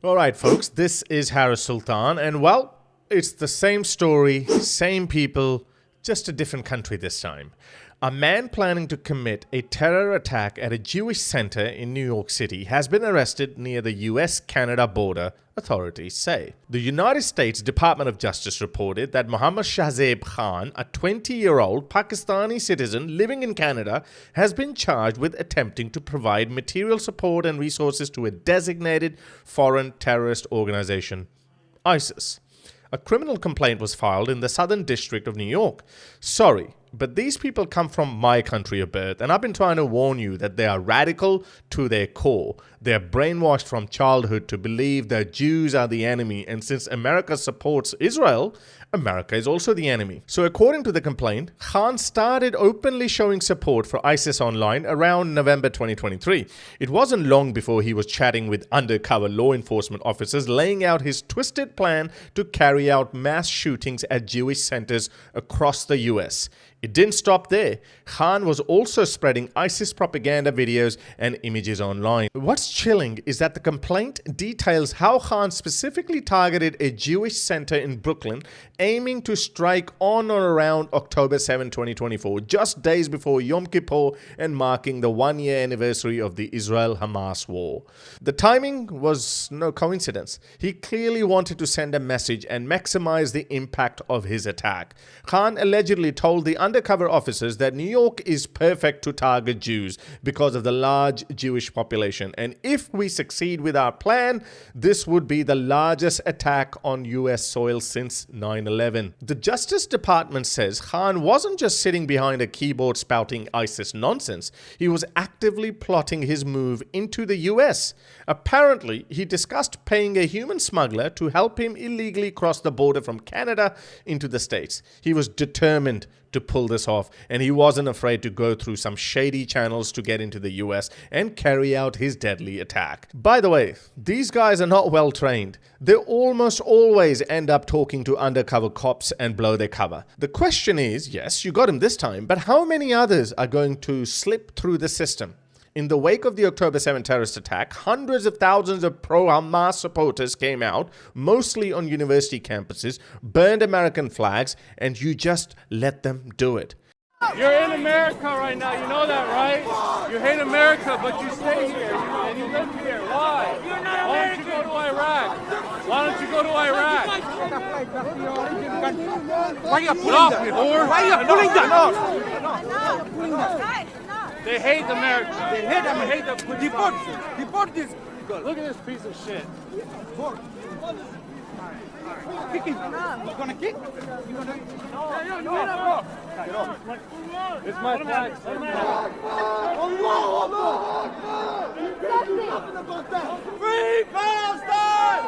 Alright folks, this is Harris Sultan, and well, it's the same story, same people, just a different country this time. A man planning to commit a terror attack at a Jewish center in New York City has been arrested near the US-Canada border, authorities say. The United States Department of Justice reported that Mohammad Shahzaib Khan, a 20-year-old Pakistani citizen living in Canada, has been charged with attempting to provide material support and resources to a designated foreign terrorist organization, ISIS. A criminal complaint was filed in the Southern District of New York. Sorry, but these people come from my country of birth, and I've been trying to warn you that they are radical to their core. They're brainwashed from childhood to believe that Jews are the enemy, and since America supports Israel, America is also the enemy. So according to the complaint, Khan started openly showing support for ISIS online around November 2023. It wasn't long before he was chatting with undercover law enforcement officers, laying out his twisted plan to carry out mass shootings at Jewish centers across the US. It didn't stop there. Khan was also spreading ISIS propaganda videos and images online. What's chilling is that the complaint details how Khan specifically targeted a Jewish center in Brooklyn, aiming to strike on or around October 7, 2024, just days before Yom Kippur and marking the one-year anniversary of the Israel-Hamas war. The timing was no coincidence. He clearly wanted to send a message and maximize the impact of his attack. Khan allegedly told the undercover officers that New York is perfect to target Jews because of the large Jewish population, and if we succeed with our plan, this would be the largest attack on US soil since 9/11. The Justice Department says Khan wasn't just sitting behind a keyboard spouting ISIS nonsense, he was actively plotting his move into the US. Apparently, he discussed paying a human smuggler to help him illegally cross the border from Canada into the States. He was determined to pull this off, and he wasn't afraid to go through some shady channels to get into the US and carry out his deadly attack. By the way, these guys are not well trained. They almost always end up talking to undercover cops and blow their cover. The question is, yes, you got him this time, but how many others are going to slip through the system? In the wake of the October 7 terrorist attack, hundreds of thousands of pro-Hamas supporters came out, mostly on university campuses, burned American flags, and you just let them do it. You're in America right now, you know that, right? You hate America, but you stay here, and you live here. Why? Why don't you go to Iraq? Why don't you go to Iraq? Why are you pulling that? Why are you pulling that? They hate America. They hate America. Deport this. Look at this piece of shit. Kick him. You gonna kick? You gonna? No. It's my flag. Free Palestine!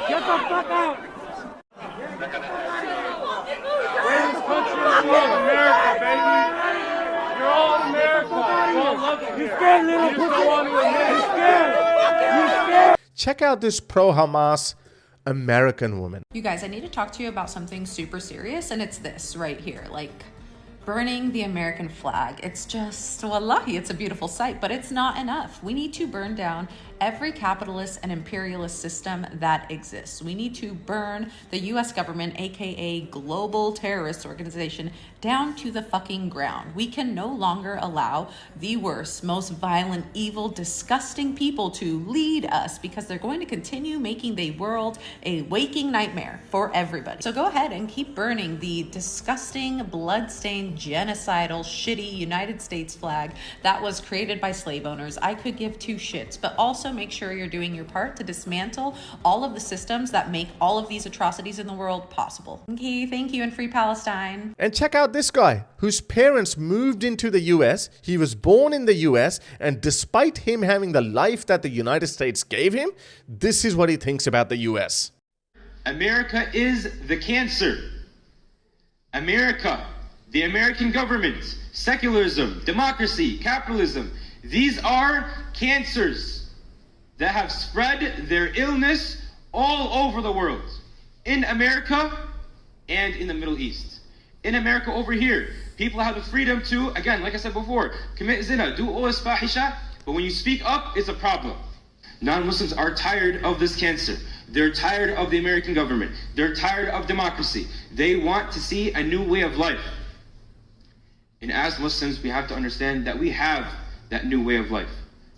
Get the fuck out! Greatest country in the world, America, baby. You're all in America. You all love it here. You're scared, little You just don't want to admit it. You're scared. You're scared. Check out this pro-Hamas American woman. You guys, I need to talk to you about something super serious, and it's this right here, like burning the American flag. It's just, wallahi, it's a beautiful sight, but it's not enough. We need to burn down every capitalist and imperialist system that exists. We need to burn the US government, aka global terrorist organization, down to the fucking ground. We can no longer allow the worst, most violent, evil, disgusting people to lead us, because they're going to continue making the world a waking nightmare for everybody. So go ahead and keep burning the disgusting, blood-stained, genocidal, shitty United States flag that was created by slave owners. I could give two shits, but also make sure you're doing your part to dismantle all of the systems that make all of these atrocities in the world possible. Okay, thank you, and free Palestine. And check out this guy, whose parents moved into the US, he was born in the US, and despite him having the life that the United States gave him, this is what he thinks about the US. America is the cancer. America, the American government, secularism, democracy, capitalism, these are cancers that have spread their illness all over the world. In America and in the Middle East. In America over here, people have the freedom to, again, like I said before, commit zina, do fahisha, but when you speak up, it's a problem. Non-Muslims are tired of this cancer. They're tired of the American government. They're tired of democracy. They want to see a new way of life. And as Muslims, we have to understand that we have that new way of life.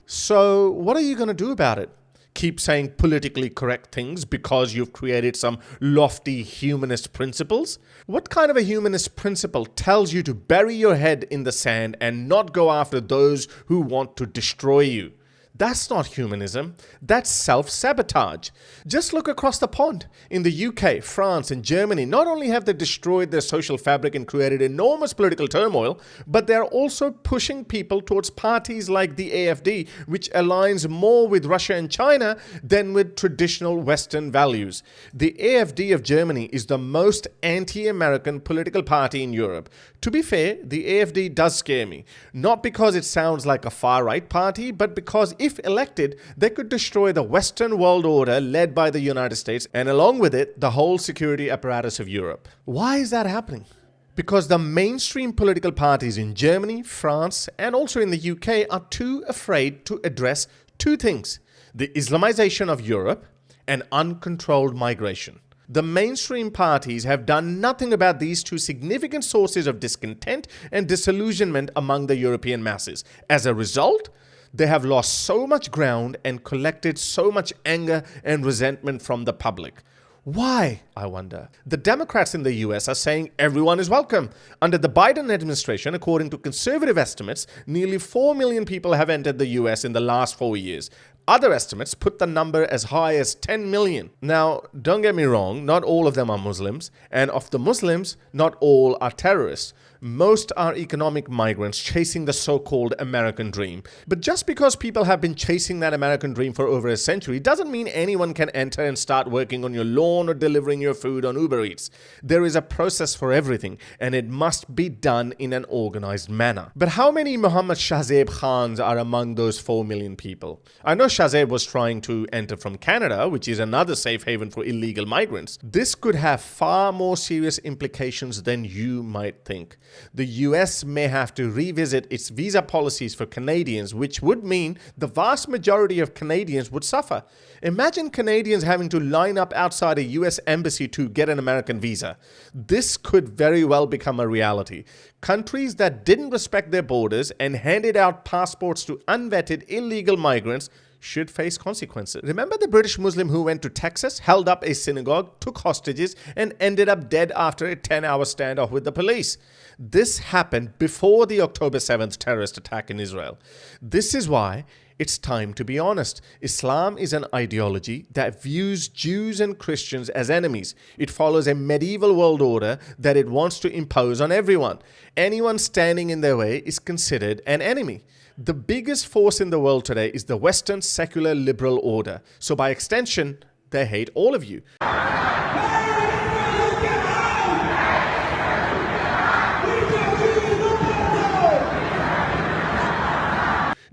So what are you going to do about it? Keep saying politically correct things because you've created some lofty humanist principles? What kind of a humanist principle tells you to bury your head in the sand and not go after those who want to destroy you? That's not humanism. That's self-sabotage. Just look across the pond. In the UK, France, and Germany, not only have they destroyed their social fabric and created enormous political turmoil, but they're also pushing people towards parties like the AfD, which aligns more with Russia and China than with traditional Western values. The AfD of Germany is the most anti-American political party in Europe. To be fair, the AfD does scare me. Not because it sounds like a far-right party, but because if elected, they could destroy the Western world order led by the United States and along with it, the whole security apparatus of Europe. Why is that happening? Because the mainstream political parties in Germany, France, and also in the UK are too afraid to address two things: the Islamization of Europe and uncontrolled migration. The mainstream parties have done nothing about these two significant sources of discontent and disillusionment among the European masses. As a result, they have lost so much ground and collected so much anger and resentment from the public. Why, I wonder? The Democrats in the US are saying everyone is welcome. Under the Biden administration, according to conservative estimates, nearly 4 million people have entered the US in the last 4 years. Other estimates put the number as high as 10 million. Now, don't get me wrong, not all of them are Muslims, and of the Muslims, not all are terrorists. Most are economic migrants chasing the so-called American dream. But just because people have been chasing that American dream for over a century doesn't mean anyone can enter and start working on your lawn or delivering your food on Uber Eats. There is a process for everything, and it must be done in an organized manner. But how many Mohammad Shahzaib Khans are among those 4 million people? I know Shahzaib was trying to enter from Canada, which is another safe haven for illegal migrants. This could have far more serious implications than you might think. The US may have to revisit its visa policies for Canadians, which would mean the vast majority of Canadians would suffer. Imagine Canadians having to line up outside a US embassy to get an American visa. This could very well become a reality. Countries that didn't respect their borders and handed out passports to unvetted illegal migrants should face consequences. Remember the British Muslim who went to Texas, held up a synagogue, took hostages, and ended up dead after a 10-hour standoff with the police? This happened before the October 7th terrorist attack in Israel. This is why it's time to be honest. Islam is an ideology that views Jews and Christians as enemies. It follows a medieval world order that it wants to impose on everyone. Anyone standing in their way is considered an enemy. The biggest force in the world today is the Western secular liberal order. So by extension, they hate all of you.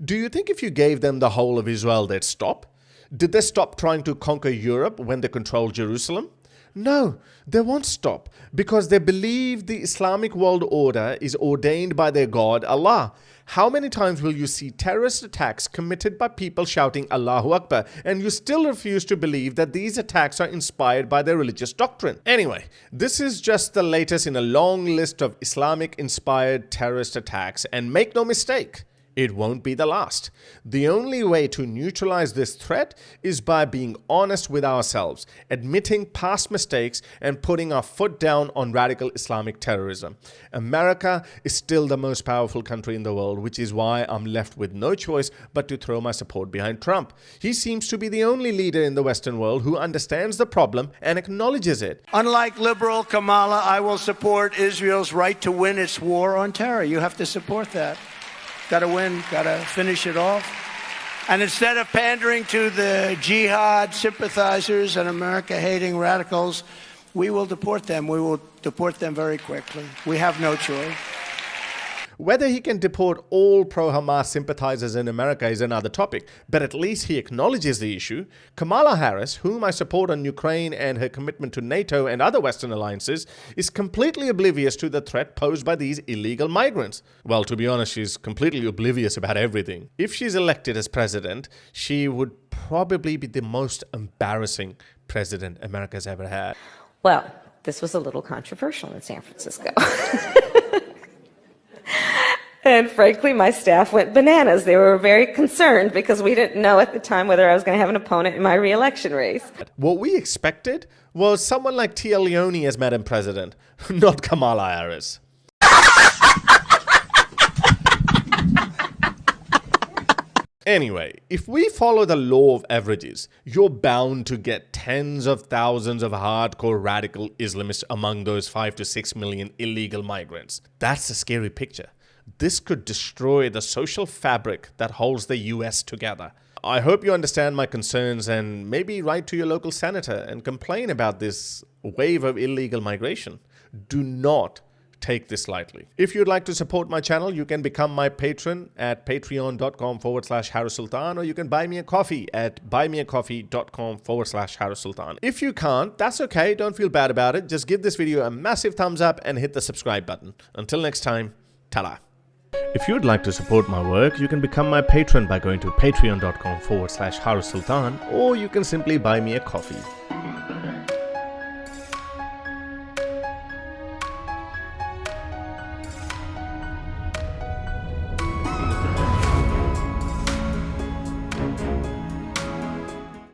Do you think if you gave them the whole of Israel, they'd stop? Did they stop trying to conquer Europe when they controlled Jerusalem? No, they won't stop because they believe the Islamic world order is ordained by their God, Allah. How many times will you see terrorist attacks committed by people shouting Allahu Akbar and you still refuse to believe that these attacks are inspired by their religious doctrine? Anyway, this is just the latest in a long list of Islamic-inspired terrorist attacks, and make no mistake, it won't be the last. The only way to neutralize this threat is by being honest with ourselves, admitting past mistakes, and putting our foot down on radical Islamic terrorism. America is still the most powerful country in the world, which is why I'm left with no choice but to throw my support behind Trump. He seems to be the only leader in the Western world who understands the problem and acknowledges it. Unlike liberal Kamala, I will support Israel's right to win its war on terror. You have to support that. Got to win, got to finish it off. And instead of pandering to the jihad sympathizers and America-hating radicals, we will deport them. We will deport them very quickly. We have no choice. Whether he can deport all pro-Hamas sympathizers in America is another topic, but at least he acknowledges the issue. Kamala Harris, whom I support on Ukraine and her commitment to NATO and other Western alliances, is completely oblivious to the threat posed by these illegal migrants. Well, to be honest, she's completely oblivious about everything. If she's elected as president, she would probably be the most embarrassing president America's ever had. Well, this was a little controversial in San Francisco. And frankly, my staff went bananas. They were very concerned because we didn't know at the time whether I was going to have an opponent in my re-election race. What we expected was someone like Tia Leone as Madam President, not Kamala Harris. Anyway, if we follow the law of averages, you're bound to get tens of thousands of hardcore radical Islamists among those 5 to 6 million illegal migrants. That's a scary picture. This could destroy the social fabric that holds the US together. I hope you understand my concerns and maybe write to your local senator and complain about this wave of illegal migration. Do not take this lightly. If you'd like to support my channel, you can become my patron at patreon.com/Harris Sultan, or you can buy me a coffee at buymeacoffee.com/Harris Sultan. If you can't, that's okay. Don't feel bad about it. Just give this video a massive thumbs up and hit the subscribe button. Until next time, ta-da. If you'd like to support my work, you can become my patron by going to patreon.com/Harris Sultan, or you can simply buy me a coffee.